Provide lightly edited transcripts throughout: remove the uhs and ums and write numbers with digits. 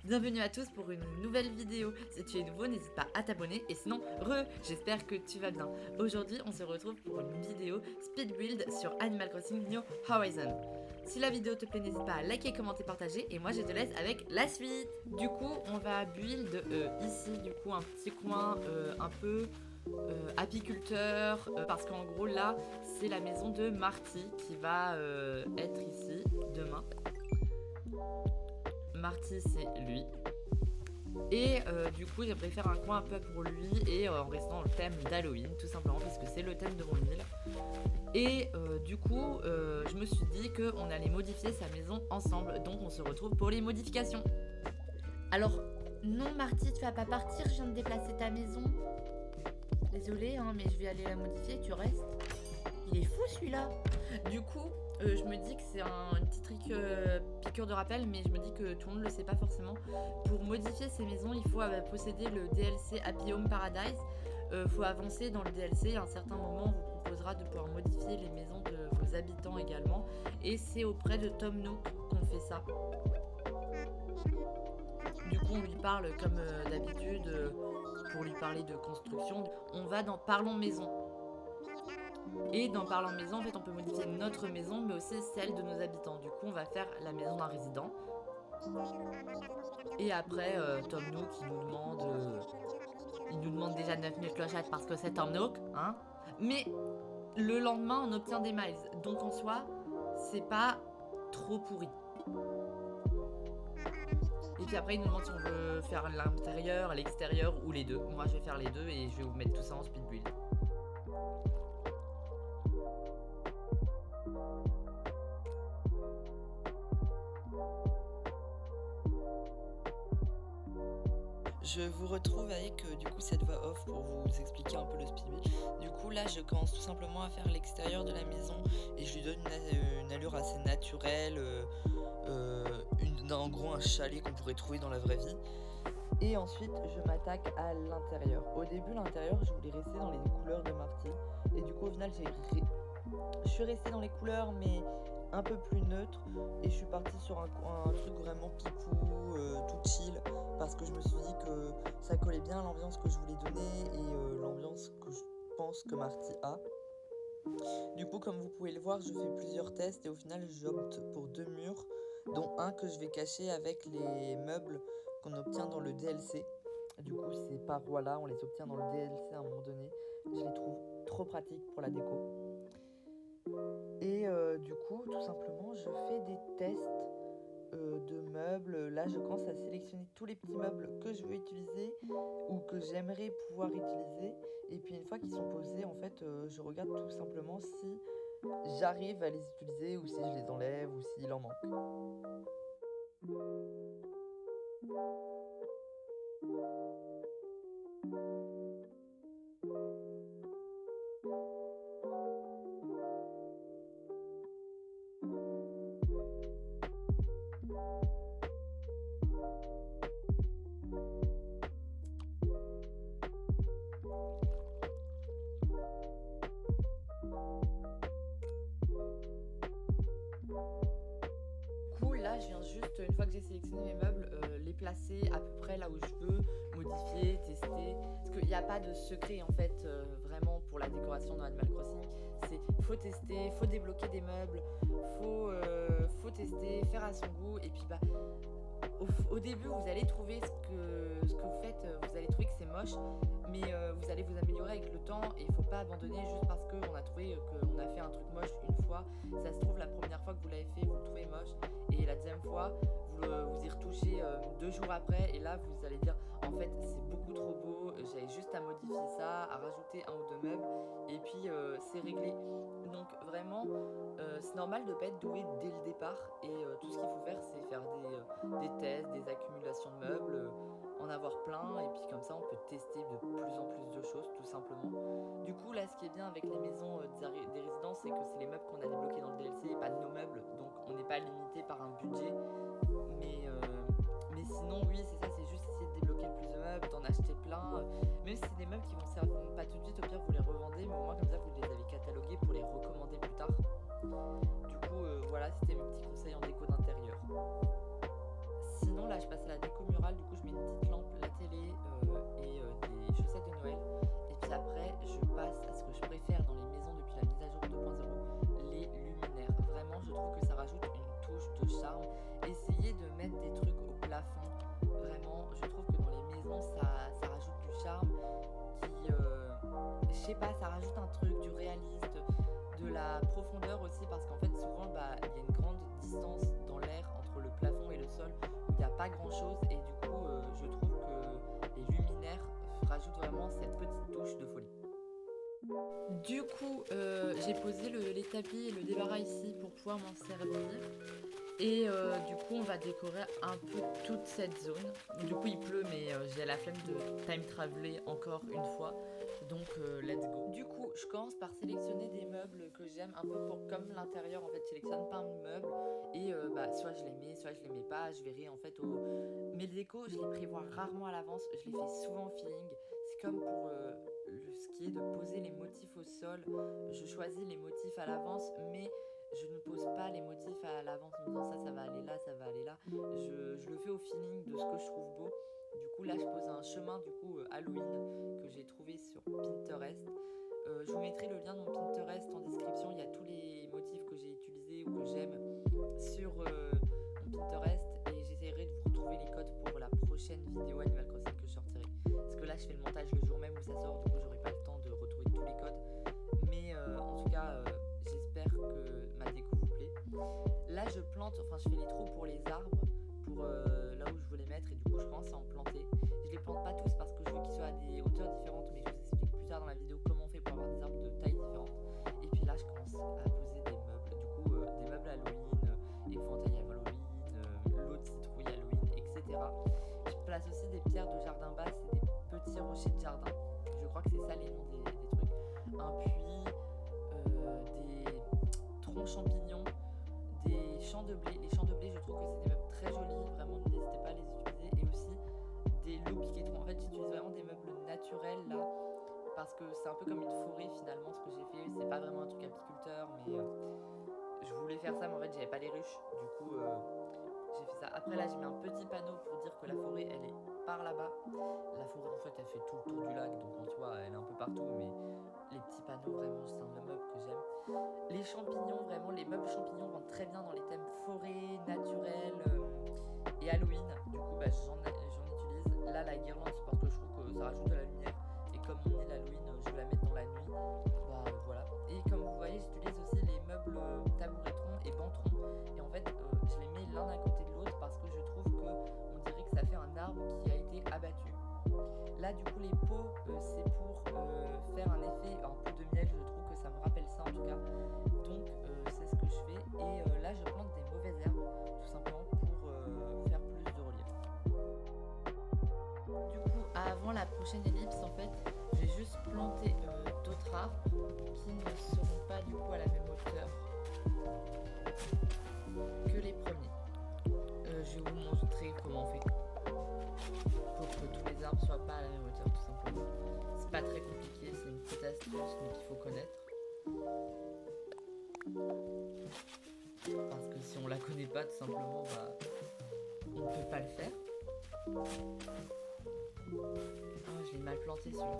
Bienvenue à tous pour une nouvelle vidéo. Si tu es nouveau, n'hésite pas à t'abonner et sinon, j'espère que tu vas bien. Aujourd'hui, on se retrouve pour une vidéo speed build sur Animal Crossing New Horizons. Si la vidéo te plaît, n'hésite pas à liker, commenter, partager et moi je te laisse avec la suite. Du coup, on va build ici, du coup, un petit coin un peu apiculteur parce qu'en gros là, c'est la maison de Marty qui va être ici demain. Marty, c'est lui. Et du coup, j'aimerais faire un coin un peu pour lui et en restant dans le thème d'Halloween, tout simplement, parce que c'est le thème de mon île. Et du coup, je me suis dit qu'on allait modifier sa maison ensemble, donc on se retrouve pour les modifications. Alors, non Marty, tu vas pas partir, je viens de déplacer ta maison. Désolée, hein, mais je vais aller la modifier, tu restes. Il est fou celui-là. Du coup, je me dis que c'est un petit truc piqûre de rappel, mais je me dis que tout le monde ne le sait pas forcément. Pour modifier ces maisons, il faut posséder le DLC Happy Home Paradise. Faut avancer dans le DLC, à un certain moment, on vous proposera de pouvoir modifier les maisons de vos habitants également. Et c'est auprès de Tom Nook qu'on fait ça. Du coup, on lui parle comme d'habitude, pour lui parler de construction. On va dans Parlons Maison. Et dans Parlant Maison, en fait, on peut modifier notre maison, mais aussi celle de nos habitants. Du coup, on va faire la maison d'un résident. Et après, Tom Nook, il nous demande déjà 9000 clochettes parce que c'est Tom Nook, hein. Mais le lendemain, on obtient des miles. Donc en soi, c'est pas trop pourri. Et puis après, il nous demande si on veut faire l'intérieur, l'extérieur ou les deux. Moi, je vais faire les deux et je vais vous mettre tout ça en speed build. Je vous retrouve avec du coup cette voix off pour vous expliquer un peu le speed build. Du coup là je commence tout simplement à faire l'extérieur de la maison et je lui donne une allure assez naturelle, en gros un chalet qu'on pourrait trouver dans la vraie vie. Et ensuite je m'attaque à l'intérieur. Au début l'intérieur je voulais rester dans les couleurs de Marty et du coup au final je suis restée dans les couleurs mais un peu plus neutre et je suis partie sur un truc vraiment pipou, tout chill, parce que je me suis dit que ça collait bien à l'ambiance que je voulais donner et l'ambiance que je pense que Marty a. Du coup, comme vous pouvez le voir, je fais plusieurs tests et au final j'opte pour 2 murs, dont un que je vais cacher avec les meubles qu'on obtient dans le DLC. Du coup, ces parois là, on les obtient dans le DLC à un moment donné. Je les trouve trop pratiques pour la déco. Et du coup, tout simplement, je fais des tests de meubles. Là, je commence à sélectionner tous les petits meubles que je veux utiliser ou que j'aimerais pouvoir utiliser. Et puis, une fois qu'ils sont posés, en fait, je regarde tout simplement si j'arrive à les utiliser ou si je les enlève ou s'il en manque. Là, je viens juste, une fois que j'ai sélectionné mes meubles, les placer à peu près là où je veux, modifier, tester. Parce qu'il n'y a pas de secret en fait, vraiment pour la décoration dans Animal Crossing. C'est faut tester, faut débloquer des meubles, faut tester, faire à son goût. Et puis bah, au début, vous allez trouver ce que vous faites, vous allez trouver que c'est moche, mais vous allez vous améliorer avec le temps et il faut pas abandonner juste parce qu'on a trouvé qu'on a fait un truc moche une fois. Ça se trouve la première fois que vous l'avez fait, vous le trouvez moche et la deuxième fois, vous y retouchez 2 jours après et là vous allez dire en fait c'est beaucoup trop beau, j'avais juste à modifier ça, à rajouter 1 ou 2 meubles et puis c'est réglé. Donc vraiment c'est normal de ne pas être doué dès le départ et tout ce qu'il faut faire c'est faire des tests, des accumulations de meubles, en avoir plein et puis comme ça on peut tester de plus en plus de choses tout simplement. Du coup là ce qui est bien avec les maisons des résidences c'est que c'est les meubles qu'on a débloqués dans le DLC et pas nos meubles, donc on n'est pas limité par un budget, mais sinon oui c'est ça, c'est juste essayer de débloquer le plus de meubles, d'en acheter plein, même si c'est des meubles qui vont servir pas tout de suite, au pire vous les revendez mais au moins comme ça vous les avez catalogués pour les recommander plus tard. Du coup voilà, c'était mes petits conseils en déco d'intérieur. Sinon là je passe à la déco murale. sais pas, ça rajoute un truc, du réaliste, de la profondeur aussi, parce qu'en fait souvent il y a une grande distance dans l'air entre le plafond et le sol où il n'y a pas grand chose, et du coup je trouve que les luminaires rajoutent vraiment cette petite touche de folie. Du coup, j'ai posé l'établi et le débarras ici pour pouvoir m'en servir. Et du coup, on va décorer un peu toute cette zone. Du coup, il pleut, mais j'ai la flemme de time traveler encore une fois. Donc, let's go. Du coup, je commence par sélectionner des meubles que j'aime un peu pour comme l'intérieur. En fait, je sélectionne plein de meubles et soit je les mets, soit je les mets pas. Je verrai en fait au. Mes décos, je les prévois rarement à l'avance. Je les fais souvent au feeling. C'est comme pour ce qui est de poser les motifs au sol. Je choisis les motifs à l'avance, mais je ne pose pas les motifs à l'avance en me disant ça va aller là, ça va aller là. Je le fais au feeling de ce que je trouve beau. Du coup, là, je pose un chemin du coup Halloween que j'ai trouvé sur Pinterest. Je vous mettrai le lien de mon Pinterest en description. Il y a tous les motifs que j'ai utilisés ou que j'aime sur mon Pinterest. Et j'essaierai de vous retrouver les codes pour la prochaine vidéo Animal Crossing que je sortirai. Parce que là, je fais le montage le jour même où ça sort. Du coup, j'aurai pas le temps de retrouver tous les codes. Mais en tout cas, j'espère que ma déco vous plaît. Là, je plante, enfin, je fais les trous pour les arbres, pour là où je veux les mettre. Et du coup, je commence à en planter. Je les plante pas tous parce que je veux qu'ils soient à des hauteurs différentes. Mais je vous explique plus tard dans la vidéo comment on fait pour avoir des arbres de taille différente. Et puis là, je commence à poser des meubles. Du coup, des meubles Halloween, épouvantail Halloween, l'eau de citrouille Halloween, etc. Je place aussi des pierres de jardin basse et des petits rochers de jardin. Je crois que c'est ça les noms des trucs. Un puits, des troncs champignons, des champs de blé. Les champs de blé, je trouve que c'est des meubles très jolis. Vraiment, n'hésitez pas à les utiliser. Et aussi des lots piquetons. En fait, j'utilise vraiment des meubles naturels là. Parce que c'est un peu comme une forêt finalement ce que j'ai fait. C'est pas vraiment un truc apiculteur, mais je voulais faire ça, mais en fait, j'avais pas les ruches. Du coup, j'ai fait ça. Après, là, j'ai mis un petit panneau pour dire que la forêt, elle est par là-bas. La forêt, en fait, elle fait tout le tour du lac, donc en soi, elle est un peu partout, mais les petits panneaux, vraiment, c'est un meuble que j'aime. Les champignons, vraiment, les meubles champignons rentrent très bien dans les thèmes forêt, naturel et Halloween. Du coup, j'en utilise. Là, la guirlande, c'est parce que je trouve que ça rajoute de la lumière. Et comme on est l'Halloween, je vais la mettre dans la nuit. Voilà. Et comme vous voyez, j'utilise aussi les meubles tabouretrons et bantrons. Et en fait, je les mets l'un à côté de l'autre parce que je trouve que on dirait que ça fait un arbre qui a été abattu. Là, du coup, les pots, c'est pour faire un effet, un pot de miel. Je trouve que ça me rappelle ça en tout cas. Donc, c'est ce que je fais. Et là, je plante des mauvaises herbes, tout simplement pour faire plus de relief. Du coup, avant la prochaine ellipse, en fait, je vais juste planter d'autres arbres qui ne seront pas du coup à la même hauteur que les premiers. Je vais vous montrer comment on fait pour que tous les arbres soient pas à la même hauteur, tout simplement. C'est pas très compliqué, c'est une petite astuce mais qu'il faut connaître. Parce que si on la connaît pas, tout simplement, on ne peut pas le faire. Ah, je l'ai mal planté celui-là.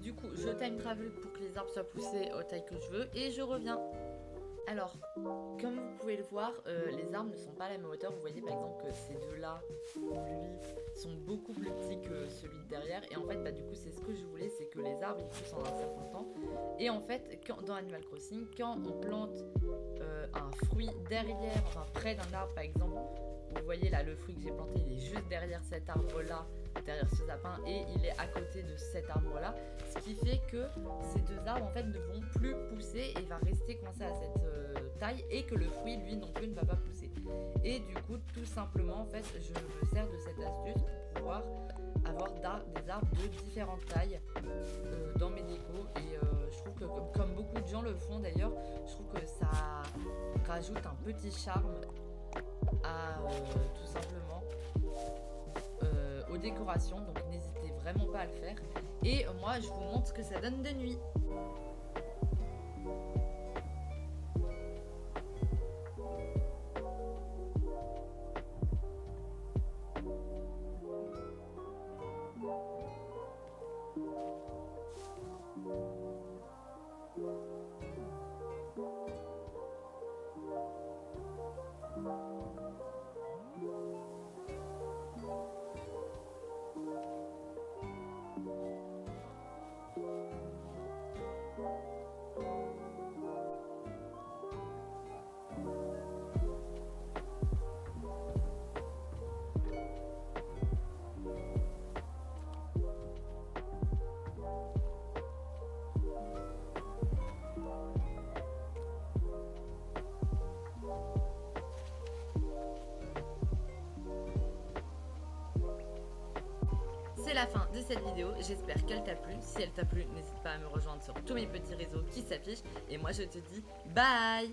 Du coup, je time travel pour que les arbres soient poussés aux tailles que je veux et je reviens. Alors, comme vous pouvez le voir, les arbres ne sont pas à la même hauteur. Vous voyez par exemple que ces deux-là, lui, sont beaucoup plus petits que celui de derrière. Et en fait, du coup, c'est ce que je voulais, c'est que les arbres, ils poussent en un certain temps. Et en fait, dans Animal Crossing, quand on plante un fruit derrière, enfin près d'un arbre par exemple, vous voyez là, le fruit que j'ai planté, il est juste derrière cet arbre-là, derrière ce sapin, et il est à côté de cet arbre-là, ce qui fait que ces deux arbres en fait ne vont plus pousser et va rester coincé à cette taille, et que le fruit lui non plus ne va pas pousser. Et du coup, tout simplement en fait, je me sers de cette astuce pour pouvoir avoir des arbres de différentes tailles dans mes décos, et je trouve que comme beaucoup de gens le font d'ailleurs, je trouve que ça rajoute un petit charme à tout simplement aux décorations, donc n'hésitez vraiment pas à le faire. Et moi je vous montre ce que ça donne de nuit. c'est la fin de cette vidéo. J'espère qu'elle t'a plu. Si elle t'a plu, n'hésite pas à me rejoindre sur tous mes petits réseaux qui s'affichent. Et moi, je te dis bye!